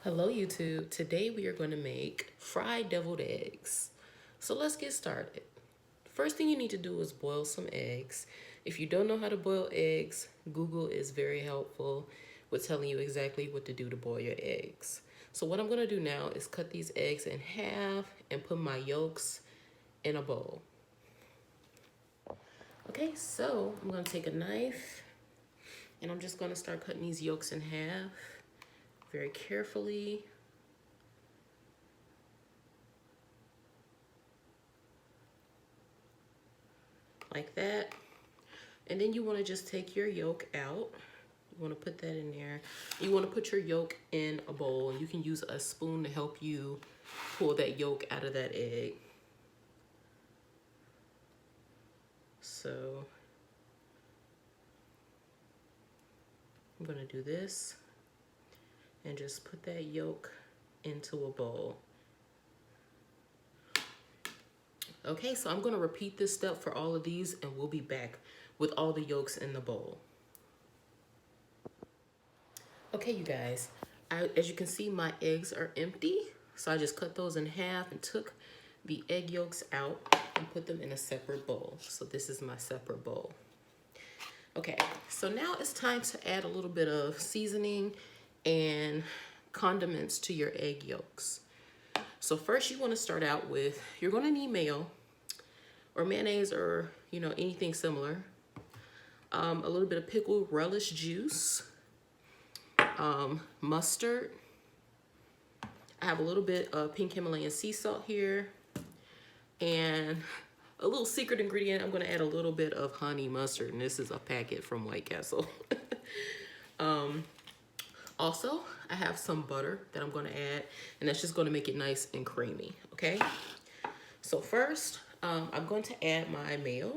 Hello YouTube. Today we are going to make fried deviled eggs. So let's get started. First thing you need to do is boil some eggs. If you don't know how to boil eggs, Google is very helpful with telling you exactly what to do to boil your eggs. So what I'm going to do now is cut these eggs in half and put my yolks in a bowl. Okay, so I'm going to take a knife and I'm just going to start cutting these yolks in half very carefully. Like that. And then you want to just take your yolk out. You want to put that in there. You want to put your yolk in a bowl, and you can use a spoon to help you pull that yolk out of that egg. So I'm going to do this and just put that yolk into a bowl. Okay, so I'm going to repeat this step for all of these, and we'll be back with all the yolks in the bowl. Okay, you guys, as you can see, my eggs are empty. So I just cut those in half and took the egg yolks out and put them in a separate bowl. So this is my separate bowl. Okay, so now it's time to add a little bit of seasoning and condiments to your egg yolks. So first you want to start out with, you're going to need mayo or mayonnaise or, anything similar. A little bit of pickled relish juice. Mustard. I have a little bit of pink Himalayan sea salt here, and a little secret ingredient, I'm going to add a little bit of honey mustard, and this is a packet from White Castle. Also, I have some butter that I'm going to add, and that's just going to make it nice and creamy. Okay, so first I'm going to add my mayo.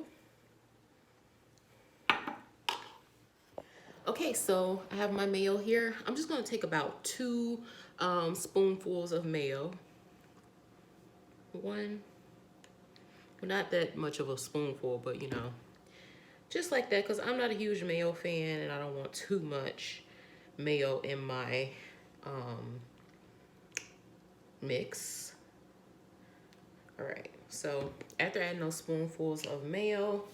Okay, so I have my mayo here. I'm just going to take about 2 spoonfuls of mayo. One, well, not that much of a spoonful, but just like that, because I'm not a huge mayo fan and I don't want too much mayo in my mix. All right, so after adding those spoonfuls of mayo,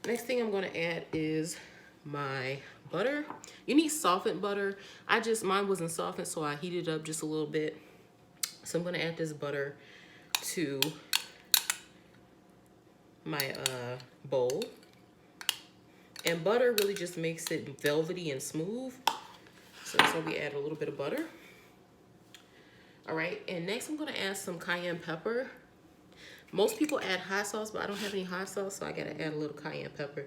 next thing I'm going to add is my butter. You need softened butter. Mine wasn't softened, so I heated it up just a little bit. So I'm going to add this butter to my bowl. And butter really just makes it velvety and smooth. So that's why we add a little bit of butter. All right, and next I'm going to add some cayenne pepper. Most people add hot sauce, but I don't have any hot sauce, so I gotta add a little cayenne pepper.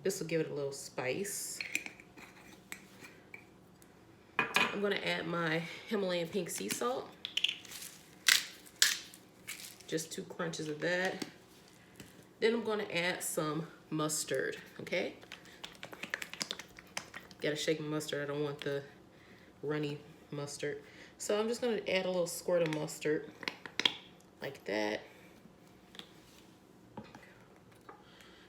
This will give it a little spice. I'm gonna add my Himalayan pink sea salt. Just 2 crunches of that. Then I'm gonna add some mustard, okay? Gotta shake my mustard, I don't want the runny mustard. So I'm just gonna add a little squirt of mustard, like that.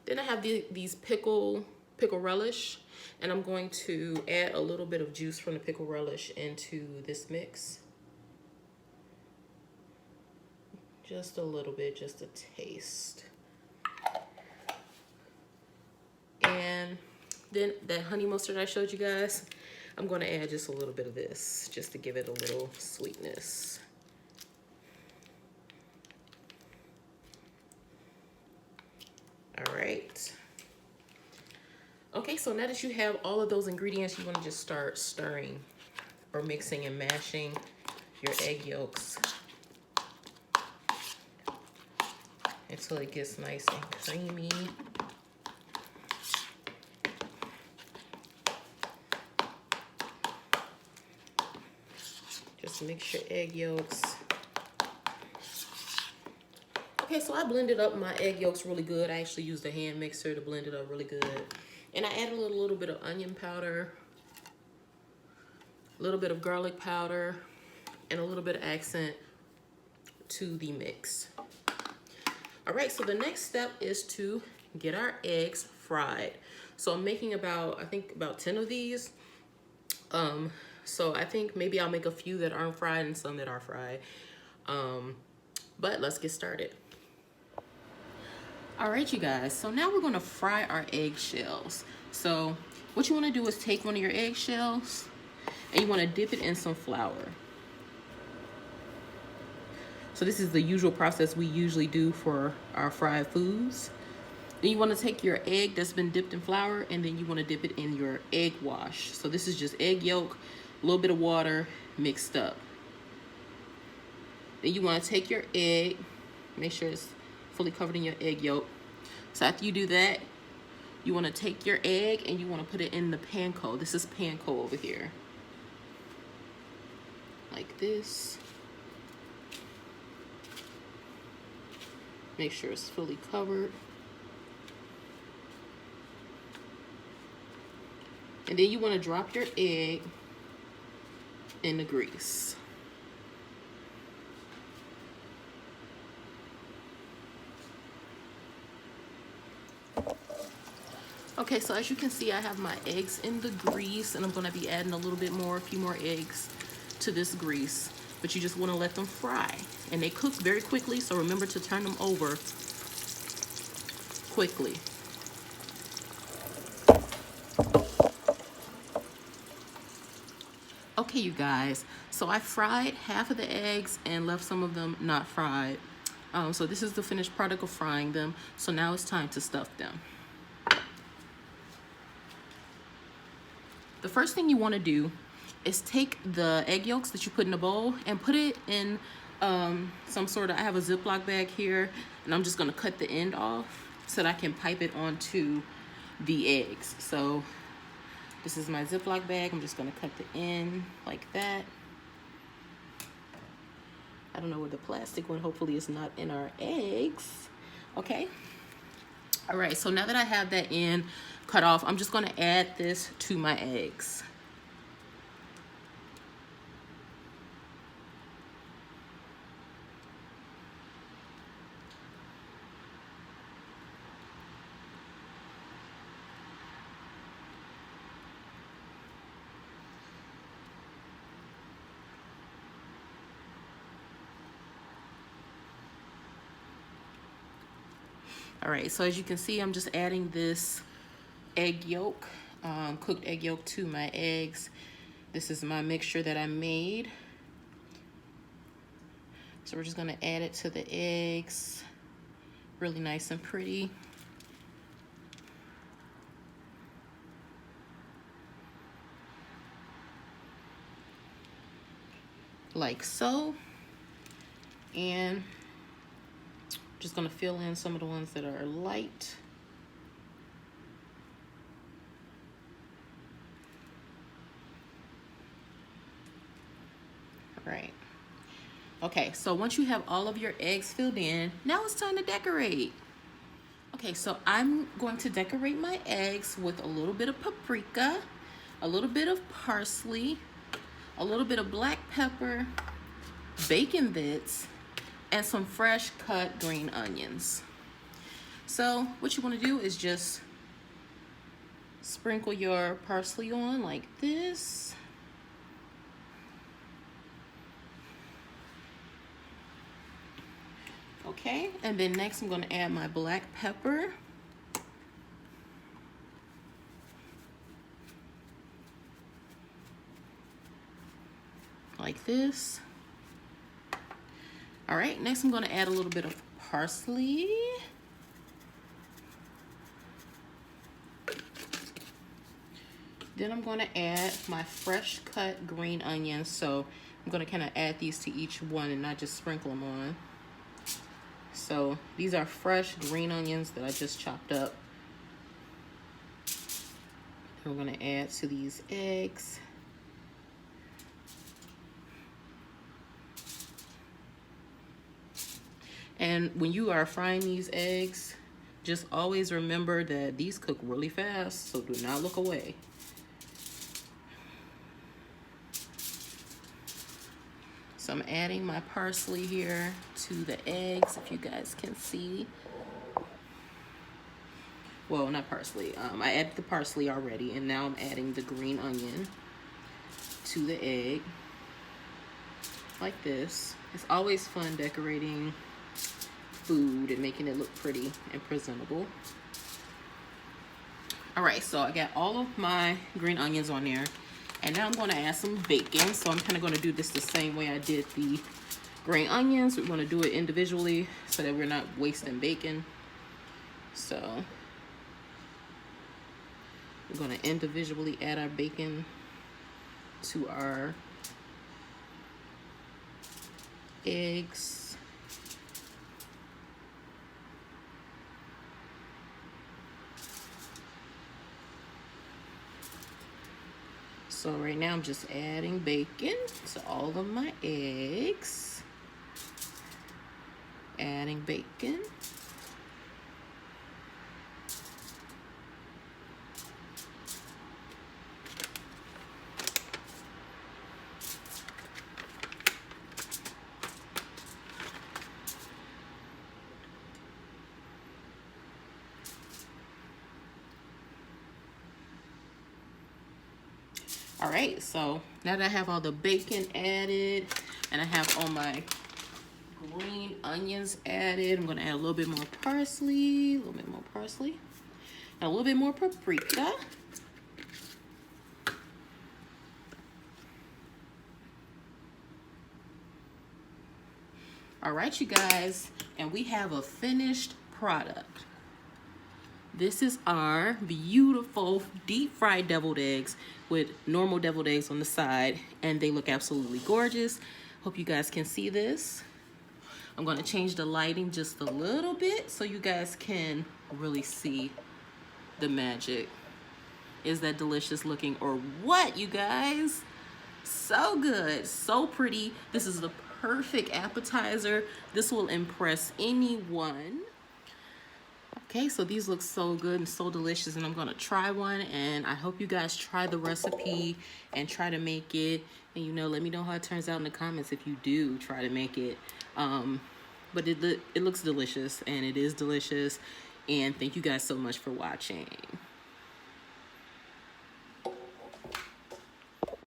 Then I have these pickle relish, and I'm going to add a little bit of juice from the pickle relish into this mix. Just a little bit, just a taste. And then that honey mustard I showed you guys, I'm going to add just a little bit of this, just to give it a little sweetness. All right. Okay, so now that you have all of those ingredients, you want to just start stirring or mixing and mashing your egg yolks until it gets nice and creamy. Just mix your egg yolks. Okay, so I blended up my egg yolks really good. I actually used a hand mixer to blend it up really good. And I added a little bit of onion powder, a little bit of garlic powder, and a little bit of accent to the mix. All right, so the next step is to get our eggs fried. So I'm making I think about 10 of these. So I think maybe I'll make a few that aren't fried and some that are fried. But let's get started. All right, you guys, so now we're gonna fry our eggshells. So what you wanna do is take one of your eggshells and you wanna dip it in some flour. So this is the usual process we usually do for our fried foods. Then you wanna take your egg that's been dipped in flour and then you wanna dip it in your egg wash. So this is just egg yolk, a little bit of water mixed up. Then you wanna take your egg, make sure it's fully covered in your egg yolk. So after you do that, you want to take your egg and you want to put it in the panko. This is panko over here. Like this. Make sure it's fully covered. And then you want to drop your egg in the grease. Okay, so as you can see, I have my eggs in the grease and I'm gonna be adding a little bit more, a few more eggs to this grease, but you just wanna let them fry. And they cook very quickly, so remember to turn them over quickly. Okay, you guys, so I fried half of the eggs and left some of them not fried. So this is the finished product of frying them. So now it's time to stuff them. The first thing you want to do is take the egg yolks that you put in a bowl and put it in some sort of, I have a Ziploc bag here, and I'm just going to cut the end off so that I can pipe it onto the eggs. So this is my Ziploc bag. I'm just going to cut the end like that. I don't know where the plastic went. Hopefully it's not in our eggs. Okay. All right, so now that I have that end cut off, I'm just gonna add this to my eggs. All right, so as you can see, I'm just adding this egg yolk, cooked egg yolk to my eggs. This is my mixture that I made. So we're just gonna add it to the eggs. Really nice and pretty. Like so. And just gonna fill in some of the ones that are light. Right. Okay, so once you have all of your eggs filled in, now it's time to decorate. Okay, so I'm going to decorate my eggs with a little bit of paprika, a little bit of parsley, a little bit of black pepper, bacon bits, and some fresh cut green onions. So what you want to do is just sprinkle your parsley on like this. Okay, and then next I'm going to add my black pepper. Like this. All right, next I'm going to add a little bit of parsley. Then I'm going to add my fresh cut green onions. So I'm going to kind of add these to each one and not just sprinkle them on. So these are fresh green onions that I just chopped up. And we're going to add to these eggs. And when you are frying these eggs, just always remember that these cook really fast, so do not look away. So I'm adding my parsley here to the eggs, if you guys can see. Well, not parsley. I added the parsley already, and now I'm adding the green onion. to the egg like this. It's always fun decorating food and making it look pretty and presentable. All right, so I got all of my green onions on there, and now I'm going to add some bacon. So I'm kind of going to do this the same way I did the green onions. We're going to do it individually so that we're not wasting bacon. So we're going to individually add our bacon to our eggs. So right now I'm just adding bacon to all of my eggs. Adding bacon. All right, so now that I have all the bacon added and I have all my green onions added, I'm gonna add a little bit more parsley, and a little bit more paprika. All right, you guys, and we have a finished product. This is our beautiful deep fried deviled eggs with normal deviled eggs on the side, and they look absolutely gorgeous. Hope you guys can see this. I'm going to change the lighting just a little bit so you guys can really see the magic. Is that delicious looking or what, you guys? So good, so pretty. This is the perfect appetizer. This will impress anyone. Okay, so these look so good and so delicious, and I'm gonna try one, and I hope you guys try the recipe and try to make it, and let me know how it turns out in the comments if you do try to make it. But it looks delicious, and it is delicious, and thank you guys so much for watching.